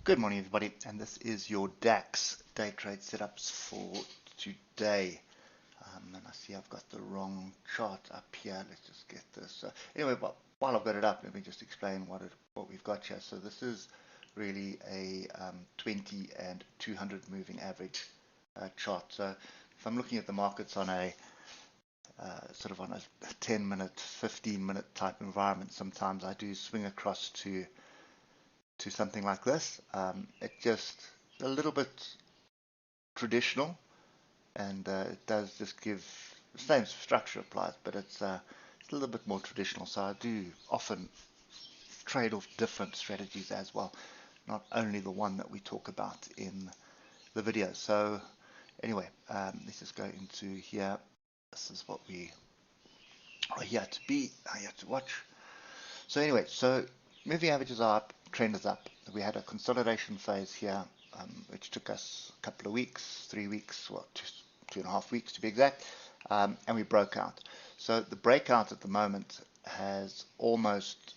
Good morning, everybody, and this is your DAX day trade setups for today. And I see I've got the wrong chart up here. Let's just get this. Anyway, while I've got it up, let me just explain what we've got here. So this is really a 20 and 200 moving average chart. So if I'm looking at the markets on a sort of on a 10-minute, 15-minute type environment, sometimes I do swing across to something like this. It's just a little bit traditional, and it does just give the same structure applies, but it's a little bit more traditional. So I do often trade off different strategies as well, not only the one that we talk about in the video. So anyway, let's just go into here. This is what we are here to watch. So anyway, so moving averages are up, trend is up. We had a consolidation phase here, which took us a couple of weeks, 3 weeks, well, 2.5 weeks to be exact, and we broke out. So the breakout at the moment has almost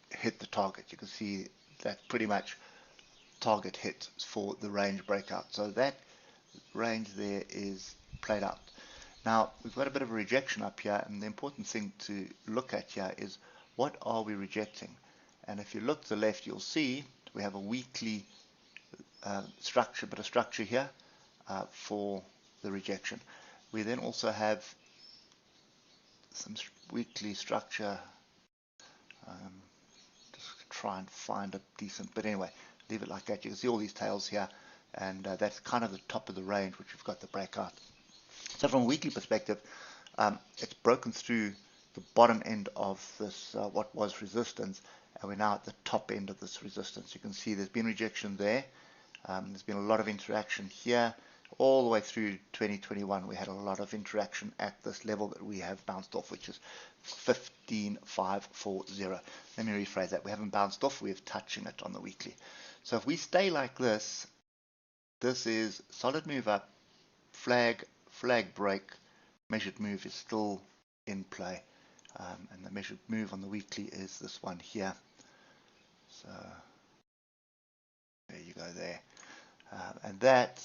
hit the target. You can see that pretty much target hit for the range breakout. So that range there is played out. Now we've got a bit of a rejection up here, and the important thing to look at here is what are we rejecting? And if you look to the left, you'll see we have a weekly structure, but a structure here for the rejection. We then also have some weekly structure. Just try and find a decent, but anyway, leave it like that. You can see all these tails here, and that's kind of the top of the range, which we've got the breakout. So from a weekly perspective, it's broken through the bottom end of this what was resistance, and we're now at the top end of this resistance. You can see there's been rejection there. There's been a lot of interaction here all the way through 2021. We had a lot of interaction at this level that we have bounced off, which is 15,540. Let me rephrase that. We haven't bounced off, we're touching it on the weekly. So if we stay like this, this is solid move up, flag break, measured move is still in play, and the measured move on the weekly is this one here. So there you go there, and that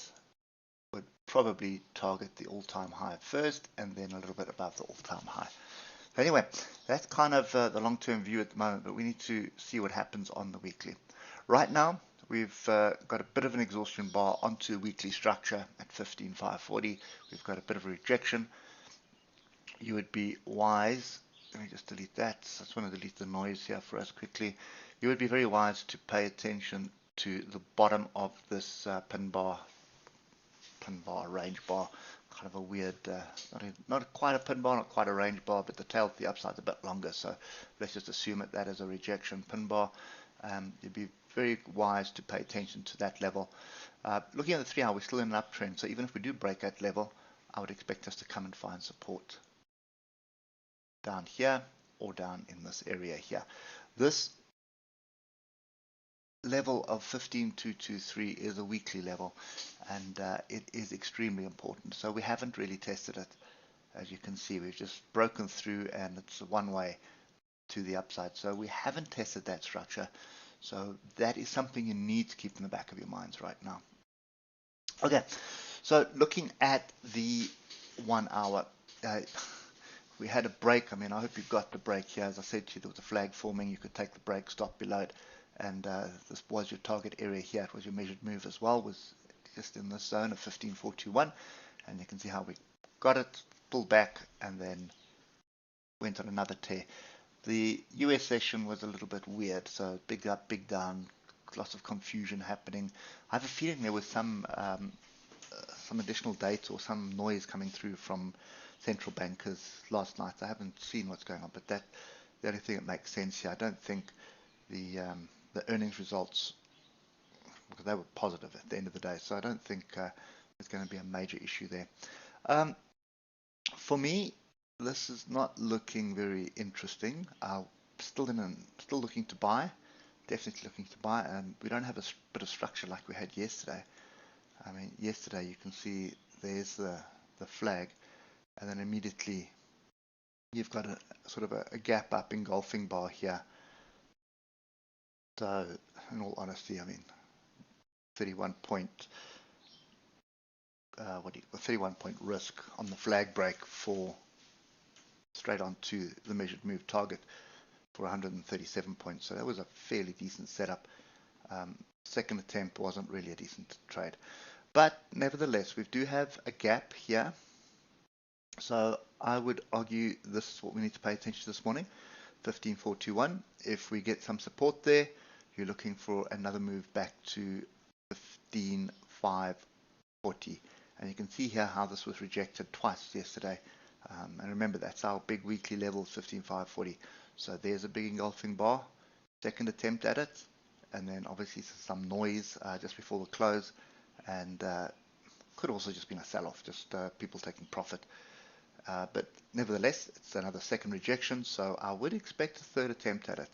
would probably target the all-time high first, and then a little bit above the all-time high. Anyway, that's kind of the long-term view at the moment, but we need to see what happens on the weekly. Right now, we've got a bit of an exhaustion bar onto weekly structure at 15,540. We've got a bit of a rejection. You would be wise, let me just delete that. I just want to delete the noise here for us quickly. You would be very wise to pay attention to the bottom of this pin bar, range bar. Kind of a weird, not quite a pin bar, not quite a range bar, but the tail to the upside is a bit longer. So let's just assume that is a rejection pin bar. You'd be very wise to pay attention to that level. Looking at the 3 hour, we're still in an uptrend, so even if we do break that level, I would expect us to come and find support down here or down in this area here. This level of 15,223 is a weekly level, and it is extremely important. So we haven't really tested it. As you can see, we've just broken through, and it's one way to the upside. So we haven't tested that structure. So that is something you need to keep in the back of your minds right now. Okay, so looking at the 1 hour, we had a break. I mean, I hope you've got the break here. As I said to you, there was a flag forming. You could take the break, stop below it, and this was your target area here. It was your measured move as well, was just in this zone of 15,421, and you can see how we got it, pulled back, and then went on another tear. The US session was a little bit weird, so big up, big down, lots of confusion happening. I have a feeling there was some additional data or some noise coming through from central bankers last night. I haven't seen what's going on, but that's the only thing that makes sense here. I don't think the earnings results, because they were positive at the end of the day, so I don't think there's going to be a major issue there. For me, this is not looking very interesting. Still looking to buy, definitely looking to buy, and we don't have a bit of structure like we had yesterday. I mean, yesterday you can see there's the flag, and then immediately you've got a sort of a gap up engulfing bar here. So in all honesty, I mean, 31 point, 31 point risk on the flag break for straight onto the measured move target for 137 points. So that was a fairly decent setup. Second attempt wasn't really a decent trade. But nevertheless, we do have a gap here. So I would argue this is what we need to pay attention to this morning, 15,421. If we get some support there, you're looking for another move back to 15,540. And you can see here how this was rejected twice yesterday. And remember, that's our big weekly level, 15,540. So there's a big engulfing bar, second attempt at it, and then obviously some noise just before the close, and could also just been a sell-off, just people taking profit. But nevertheless, it's another second rejection, so I would expect a third attempt at it,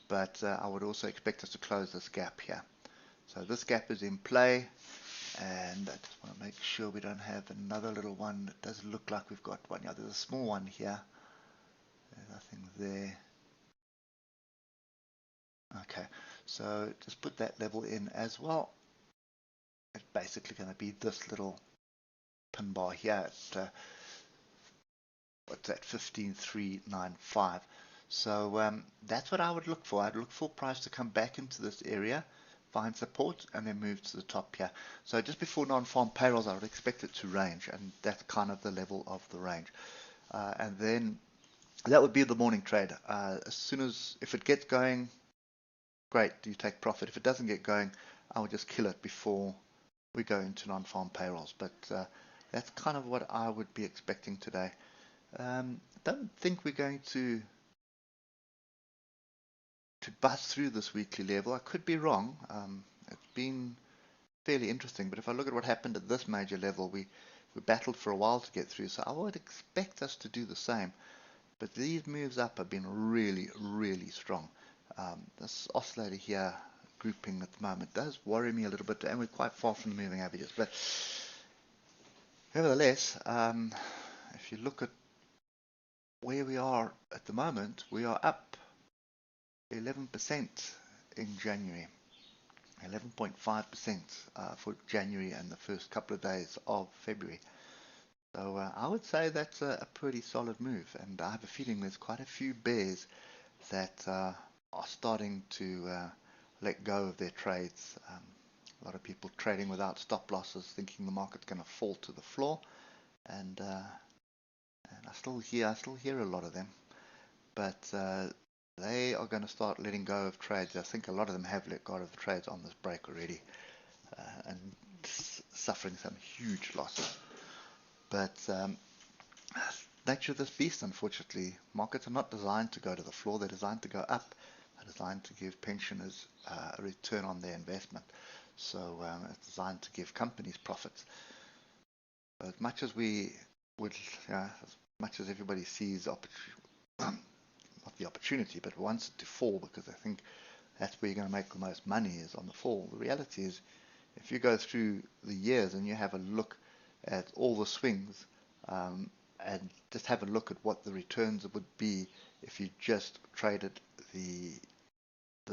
but I would also expect us to close this gap here. So this gap is in play, and I just want to make sure we don't have another little one. It does look like we've got one. Yeah, there's a small one here. There's nothing there. Okay, so just put that level in as well. It's basically going to be this little pin bar here at what's that, 15,395. So that's what I would look for. I'd look for price to come back into this area, find support, and then move to the top here. So just before non-farm payrolls, I would expect it to range, and that's kind of the level of the range. And then that would be the morning trade. As soon as, if it gets going, great, you take profit. If it doesn't get going, I would just kill it before we go into non-farm payrolls. But that's kind of what I would be expecting today. Don't think we're going to bust through this weekly level. I could be wrong. It's been fairly interesting, but if I look at what happened at this major level, we battled for a while to get through, so I would expect us to do the same. But these moves up have been really, really strong. This oscillator here, grouping at the moment, does worry me a little bit, and we're quite far from the moving averages. But nevertheless, if you look at where we are at the moment, we are up 11% in January, 11.5% for January and the first couple of days of February. So I would say that's a pretty solid move, and I have a feeling there's quite a few bears that are starting to let go of their trades. A lot of people trading without stop losses, thinking the market's going to fall to the floor, and I still hear a lot of them, but they are going to start letting go of trades. I think a lot of them have let go of the trades on this break already, and suffering some huge losses. But nature of this beast, unfortunately, markets are not designed to go to the floor. They're designed to go up. They're designed to give pensioners a return on their investment. So it's designed to give companies profits. As much as we would, as much as everybody sees not the opportunity, but wants it to fall, because I think that's where you're going to make the most money, is on the fall. The reality is, if you go through the years and you have a look at all the swings, and just have a look at what the returns would be if you just traded the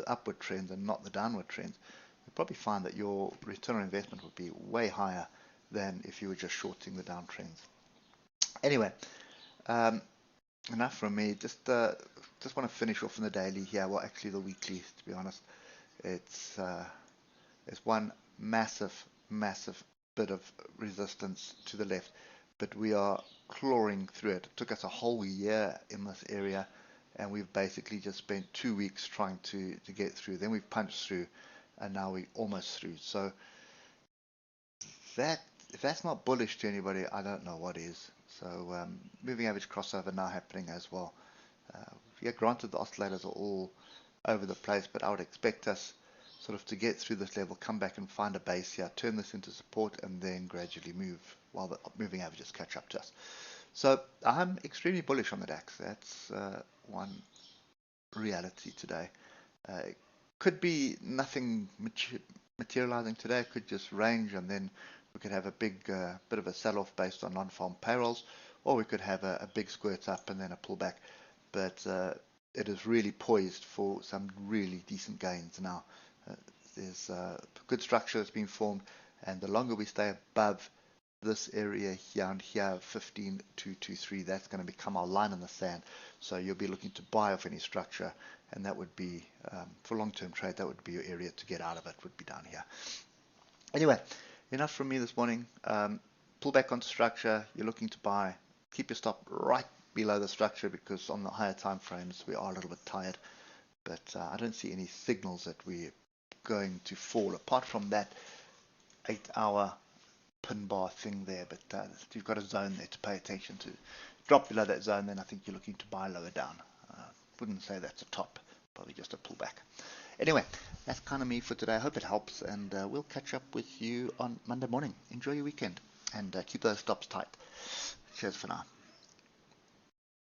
upward trends and not the downward trends, you'll probably find that your return on investment would be way higher than if you were just shorting the downtrends. Anyway, enough from me. Just want to finish off in the daily here. Well, actually the weekly, to be honest. It's one massive bit of resistance to the left, but we are clawing through it. It took us a whole year in this area, and we've basically just spent 2 weeks trying to get through. Then we've punched through, and now we're almost through. So that, if that's not bullish to anybody, I don't know what is. So moving average crossover now happening as well. Yeah, granted the oscillators are all over the place, but I would expect us sort of to get through this level, come back and find a base here, turn this into support, and then gradually move while the moving averages catch up to us. So I'm extremely bullish on the DAX. That's one reality today. It could be nothing materializing today. It could just range, and then we could have a big bit of a sell-off based on non-farm payrolls, or we could have a big squirt up and then a pullback. But it is really poised for some really decent gains now. There's good structure that's been formed, and the longer we stay above this area here and here, 15,223, that's going to become our line in the sand. So you'll be looking to buy off any structure, and that would be, for long-term trade, that would be your area to get out of it, would be down here. Anyway, enough from me this morning. Pull back onto structure. You're looking to buy. Keep your stop right below the structure, because on the higher time frames we are a little bit tired. But I don't see any signals that we're going to fall, apart from that 8-hour pin bar thing there. But you've got a zone there to pay attention to. Drop below that zone, then I think you're looking to buy lower down. Wouldn't say that's a top, probably just a pullback. Anyway, that's kind of me for today. I hope it helps, and we'll catch up with you on Monday morning. Enjoy your weekend, and keep those stops tight. Cheers for now.